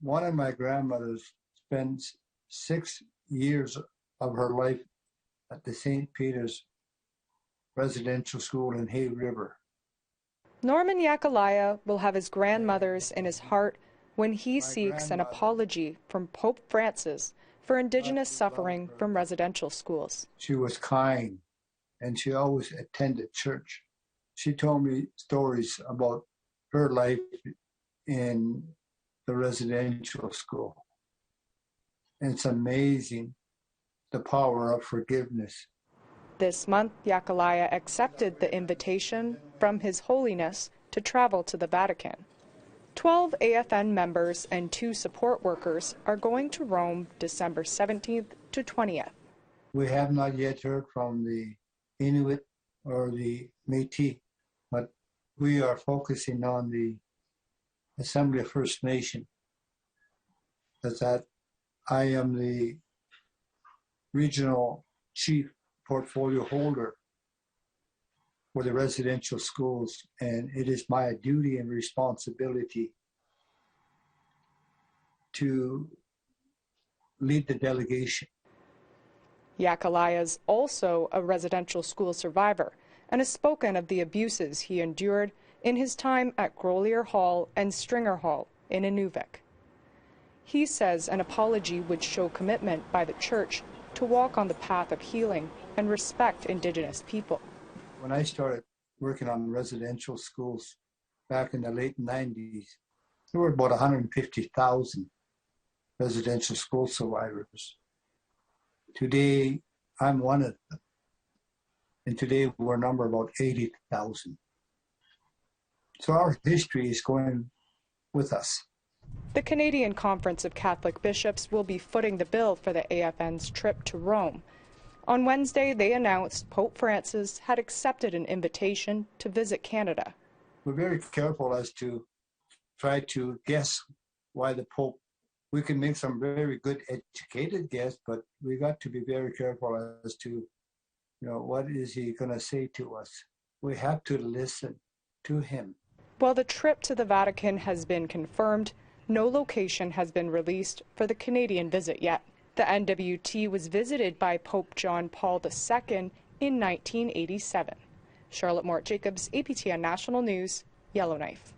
One of my grandmothers spent 6 years of her life at the St. Peter's residential school in Hay River. Norman Yakeleya will have his grandmothers in his heart when he seeks an apology from Pope Francis for Indigenous suffering from residential schools. She was kind, and she always attended church. She told me stories about her life in the residential school. And it's amazing the power of forgiveness. This month, Yakeleya accepted the invitation from His Holiness to travel to the Vatican. 12 AFN members and 2 support workers are going to Rome December 17th to 20th. We have not yet heard from the Inuit or the Métis, but we are focusing on the Assembly of First Nation. That I am the regional chief portfolio holder for the residential schools, and it is my duty and responsibility to lead the delegation. Yakeleya is also a residential school survivor and has spoken of the abuses he endured in his time at Grolier Hall and Stringer Hall in Inuvik. He says an apology would show commitment by the church to walk on the path of healing and respect Indigenous people. When I started working on residential schools back in the late 90s, there were about 150,000 residential school survivors. Today, I'm one of them. And today we're number about 80,000. So our history is going with us. The Canadian Conference of Catholic Bishops will be footing the bill for the AFN's trip to Rome. On Wednesday, they announced Pope Francis had accepted an invitation to visit Canada. We're very careful as to try to guess why the Pope. We can make some very good educated guess, but we got to be very careful as to, what is he going to say to us? We have to listen to him. While the trip to the Vatican has been confirmed, no location has been released for the Canadian visit yet. The N.W.T. was visited by Pope John Paul II in 1987. Charlotte Mort Jacobs, APTN National News, Yellowknife.